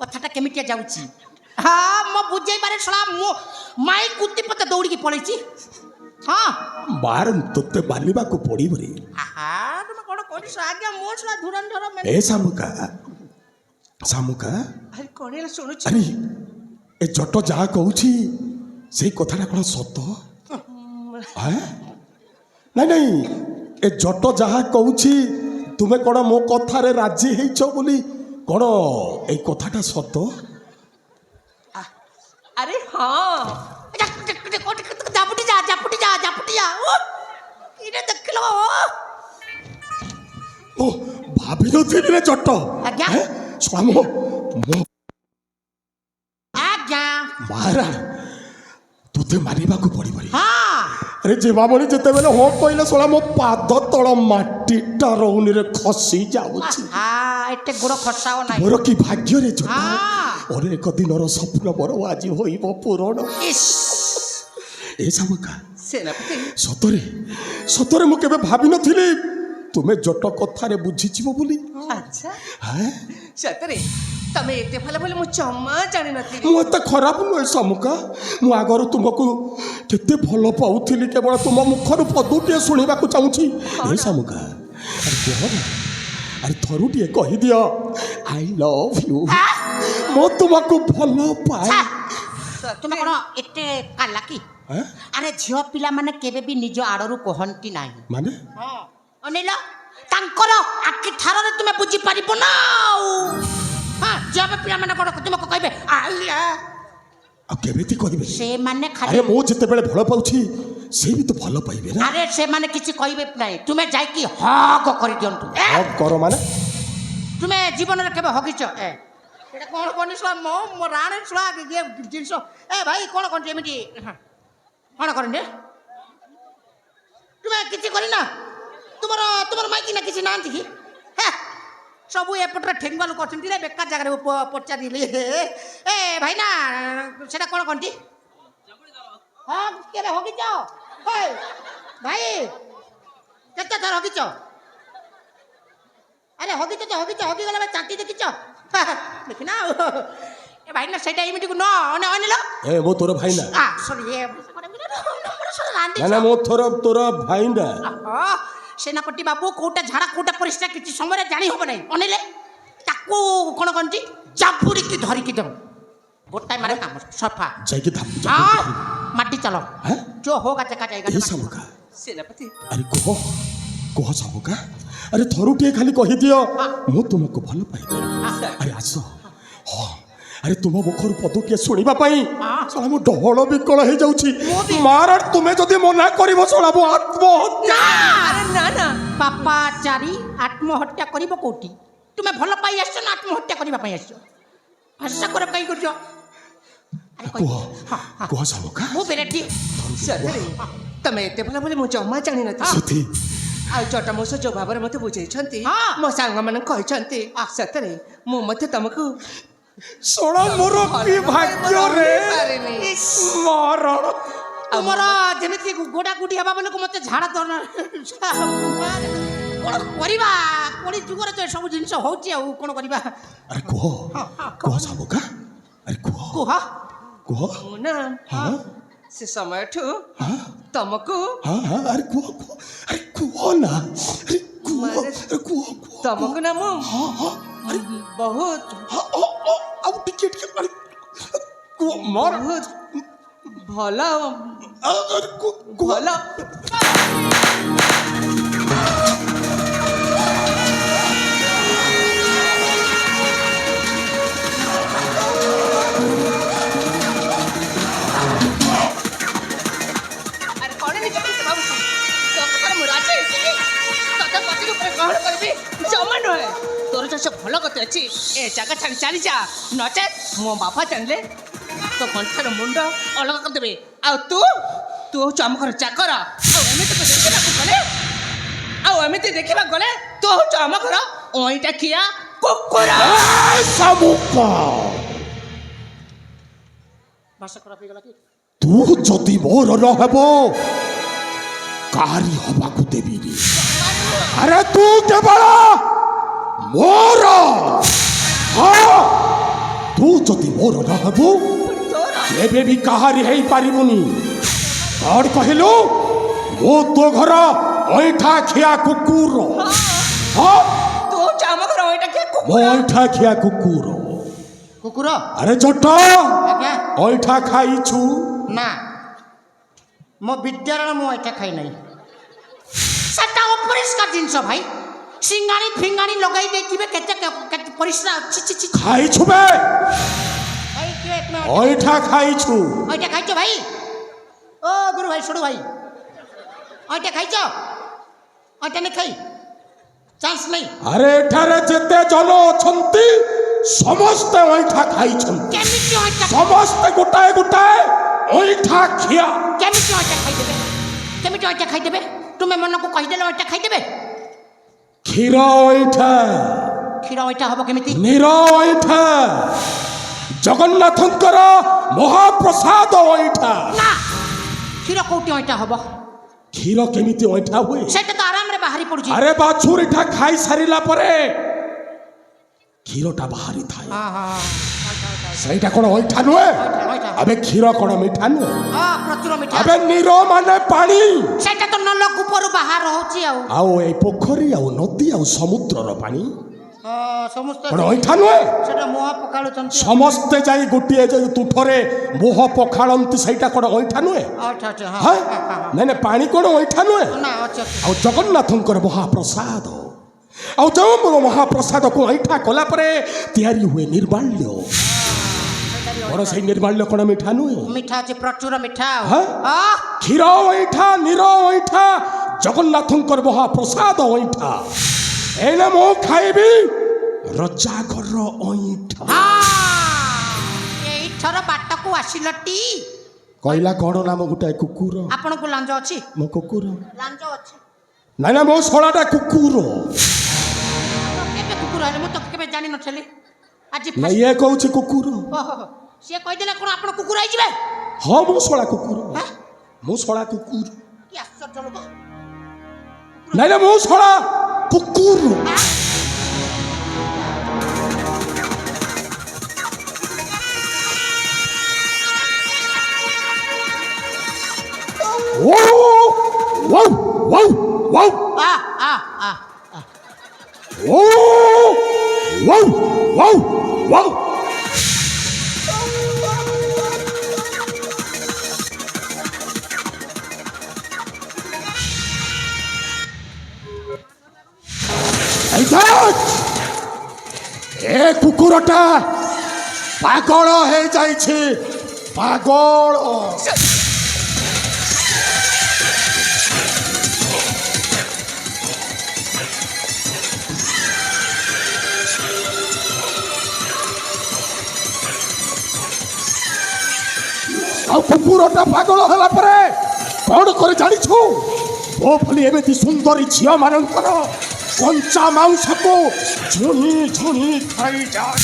कथाटा केमिटिया जाउची हाँ मो बुझाई पारे सला मो माई कुत्ती पते दौड़ी पळेची हाँ मार तोते बालिबा को पड़ी बरे हाँ तुम कोन कोडिस आज्ञा मो सला धुरंधर में ए सामुका अरे कोनेला सुनुची अरे ए जट जहा कहूची से कथाटा कोन सत हैं नहीं नहीं ए जट जहा कहूची तुमे कोन मो कथारे राजी हेइछो बोली कोन ए कथाटा सत अरे हाँ जापुटी जा ओ इने देखलो ओ भाभी नो थी रे जट आज्ञा स्वामो मो आज्ञा मारा तुते मारिबा को पड़ी बरी हाँ अरे जीवामणि जिते बेले हो कहले सोला मो पाद तळ माटीटा रौनी रे खसी जाउची हाँ एटे गुड़ खसाओ ना मोर की भाग्य रे जटा हाँ अनेक दिनर स्वप्न मोर आज होइब पूरण इस ए सामका सेनापति सतरे सतरे मु केबे भाबी नथिली तुमे जट कथारे बुझिचिबो बोली अच्छा हैं सतरे तमे एते भले भले मु जम्मा जानि नथि मु एते खराब नुहे सामुका मु आगर तुमको केते भलो पाउथिली केवल तुम मुखर पदुटिए सुनिबा को चाहूची ए सामुका अरे कोहर अरे थरुटिए कहि दियो आई लव यू मो तुमको भलो पाए तुम कोन एते काला की हैं अरे झियो पिला माने केबे भी निज आडरू कहंती नाही माने हां अनिल तांकर आखि थारे तुमे बुझी परिबो ना हां झियो पिला माने कोन तुमको कहबे आइया अब केबेती कहिबे से माने खाली अरे मो जते बेले भलो पाउची से भी तो भलो पाइबे ना अरे से माने किछि कहबे नाही तुमे जाई की हग करि दियंतु अब करो माने तुमे जीवन रे केबे हगिछ ए एटा कोन कोनिसला मो राणे छुआ के जिंस ए भाई कोन कोन जेमिति कोन करने तुमे किछि करि ना तुमर माइकी ना किछि नांती की हे सब एपटरे ठेंगल करछन्ती रे बेकार जगह रे पचा दिले ए भाई ना सेटा कोन कोनटी हां केबे हगिछ हे भाई केते थर हगिछ अरे हगिछ हगी गला बे चाटी देखिछ देखिना ए भाई ना सेटा इमिटी को न अनिल ए मो तोर भाई ना आ सॉरी ए ना ना मो तोर भाई ना सेनापति बाबू कोटा झाड़ा कोटा परिस्थिति किछि समय रे जानी होबो नै अनिले ताकू कोन कोनटी जापुरी की धरि की दम गोटाय मारे काम सफा जाई के धाप हां माटी चलो हैं जो होगा चका जाएगा ए सामुका सेनापति अरे कह सामुका अरे थरुटिए खाली कहि दियो मु तुमको भलो पाइबे अरे आसो हां अरे तुम मुखर पदुटिए सुनिबा पई साला मो डहळ बिकळ हे जाउची मार तुमे जदी मना करिवो साला मो आत्महत्या अरे ना पापा चारी आत्महत्या करिवो कोटी तुमे भलो पाई आछो ना आत्महत्या करिबा पई आछो भाषा कर कई करजो कह सामुका मो बेरेटी सतरे तमे एते भला भले मु जम्मा जानि नथि सथी आ जटा मोस जो भाବରେ मते बुझेछंती हाँ। मो सांग मन कहछंती सतरे मु मते तमको सोना मोर की भाग्य रे मरण तुमर जेमिति गोडा गुडी हबा बले को मते झाड़ा दर कोन करिबा कोनी जुगर जे सब जिंस होची आ कोन करिबा अरे कह सामुका अरे कह ना से समय ठु तमको अरे कह ना अरे कह तमको ना मु बहुत अब टिकट के अरे मार बहुत भला अरे भला तोर जो सब भल कते अछि ए जगह छाड़ी चली जा नचे मो बापा जानले तो कंठार मुंड अलग कर देबे आ तू चमकर चाकर आ एमिति देखिबा गले तू चमकर ओइटा किया कुकुरा सामुका भाषा खराब हो गला कि तू जदि मोर न हेबो कारी हबा को देबी रे अरे तू केवल मोर हाँ ତୁ ଯଦି ମୋର ନ ହେବୁ କେବେ ବି କାହାରି ହେଇପାରିବୁନି। କ'ଣ କହିଲୁ? ମୁଁ ତୋ ଘର ଅଇଁଠା ଖିଆ କୁକୁର। ହଁ ତୁ ହଉଛୁ ଆମ ଘର ଏଇଟା କିଏ ମୁଁ ଅଇଁଠା ଖିଆ କୁକୁର। କୁକୁର ଆରେ ଜଟ ଆଜ୍ଞା ଅଇଁଠା ଖାଇଛୁ? ନା ମୋ ବିଦ୍ୟାଳୟ ମୁଁ ଏଇଟା ଖାଇ ନାହିଁ। ସେଟା ଅପରିଷ୍କାର ଜିନିଷ ଭାଇ। ସିଙ୍ଗାଣି ଫିଙ୍ଗାଣି ଲଗାଇ ଦେଇଥିବେ କେତେ କେତେ ପରିଷ୍କାର ଅଛି। ଛି ଛି ଖାଇଛୁ ବେ? ଭାଇ କିଏ ତୁମେ ଅଇଁଠା ଖାଇଛୁ? ଏଇଟା ଖାଇଛ ଭାଇ? ଓ ଗୁରୁ ଭାଇ ଶୁଣୁ ଭାଇ ଏଇଟା ଖାଇଛ? ଏଇଟା ନେଇ ଖାଇ ଚାନ୍ସ ନାହିଁ। ଆରେ ଏଠାରେ ଯେତେ ଜନ ଅଛନ୍ତି ସମସ୍ତେ ଅଇଁଠା ଖାଇଛନ୍ତି। କେମିତି ଏଇଟା ସମସ୍ତେ ଗୋଟାଏ ଗୋଟାଏ ଅଇଁଠା ଖିଆ। କେମିତି ଏଇଟା ଖାଇଦେବେ? କେମିତି ଏଇଟା ଖାଇଦେବେ? ତୁମେ ମନକୁ କହିଦେଲେ ଏଇଟା ଖାଇଦେବେ? କ୍ଷୀର ଅଇଁଠା, କ୍ଷୀର ଏଇଟା ହବ କେମିତି? ନିର ଅଇଁଠା, ଜଗନ୍ନାଥଙ୍କର ମହାପ୍ରସାଦ ଅଇଁଠା। ନା କ୍ଷୀର କୋଉଠି ଏଇଟା ହବ? କ୍ଷୀର କେମିତି ଅଇଁଠା ହୁଏ? ସେଟା ତ ଆରାମରେ ବାହାରି ପଡୁଛି। ଆରେ ବାଛୁରୀଟା ଖାଇ ସାରିଲା ପରେ କ୍ଷୀରଟା ବାହାରିଥାଏ। ହଁ ହଁ ସେଇଟା କ'ଣ ଅଇଁଠା ନୁହେଁ? ଏଇଟା ଆବେ କ୍ଷୀର କ'ଣ ମିଠା ନୁହେଁ? ପ୍ରଚୁର ମିଠା। ଆବେ ନିର ମାନେ ପାଣି। ସେଟା ତ ନଲକୂପରୁ ବାହାର ହଉଛି ଆଉ ଏଇ ପୋଖରୀ ଆଉ ନଦୀ ଆଉ ସମୁଦ୍ରର ପାଣି ସମସ୍ତେ କ'ଣ ଅଇଁଠା ନୁହେଁ? ସେଟା ମୁହଁ ପକାଳୁଛନ୍ତି। ସମସ୍ତେ ଯାଇ ଗୋଟିଏ ଯୋଉ ତୁଠରେ ମୁହ ପଖାଳନ୍ତି ସେଇଟା କ'ଣ ଅଇଁଠା ନୁହେଁ? ଆଚ୍ଛା ଆଚ୍ଛା ହଁ ହଁ ହଁ, ହଁ, ନାଇଁ ନାଇଁ ପାଣି କ'ଣ ଅଇଁଠା ନୁହେଁ? ନା ଅଛି ଅଛି। ଆଉ ଜଗନ୍ନାଥଙ୍କର ମହାପ୍ରସାଦ, ଆଉ ଯେଉଁ ମହାପ୍ରସାଦକୁ ଅଇଁଠା କଲା ପରେ ତିଆରି ହୁଏ ନିର୍ମାଲ୍ୟ। ମୋର ସେଇ ନିର୍ମାଲ୍ୟ କ'ଣ ମିଠା ନୁହେଁ? ମିଠା ଅଛି ପ୍ରଚୁର ମିଠା। ହଁ? କ୍ଷୀର ଅଇଁଠା, ନିର ଅଇଁଠା, ଜଗନ୍ନାଥଙ୍କର ମହାପ୍ରସାଦ ଅଇଁଠା। ଏଇନା ମୁଁ ଖାଇବି ରଜାଘର ଅଇଁଠା। ଏଇଥର ବାଟକୁ ଆସିଲଟି। କହିଲା କ'ଣ ନାମ ଗୋଟାଏ କୁକୁର? ଆପଣଙ୍କୁ ଲାଞ୍ଜ ଅଛି? ମୋ କୁକୁର? ଲାଞ୍ଜ ଅଛି? ନାଇଁ ନା ମୋ ଶଳାଟା କୁକୁର। କେବେ କୁକୁର ହେଲେ ମୁଁ ତ କେବେ ଜାଣିନଥିଲି ଆଜି। ନା ଇଏ କହୁଛି କୁକୁର। ଓହୋ ସିଏ କହିଦେଲେ କ'ଣ ଆପଣ କୁକୁର ହେଇଯିବେ? ହଁ ମୁଁ ଶଳା କୁକୁର। ହାଁ? ମୁଁ ଶଳା କୁକୁର। କି ଆଶ୍ଚର୍ଯ୍ୟ ଲୋକ। ନାଇଁ ନା ମୁଁ ଶଳା କୁକୁର। Whoa! Whoa! Whoa! Whoa! ଆ ଆ ଆ Whoa! Whoa! Whoa! Whoa! ଏ କୁକୁରଟା ପାଗଳ ହେଇଯାଇଛି। ପାଗଳ। ଆଉ କୁକୁରଟା ପାଗଳ ହେଲା ପରେ କ'ଣ କରି ଜାଣିଛୁ? ମୋ ଭଳି ଏମିତି ସୁନ୍ଦରୀ ଝିଅମାନଙ୍କର କଞ୍ଚା ମାଂସକୁ ଝୁଣି ଝୁଣି ଖାଇଯାଏ।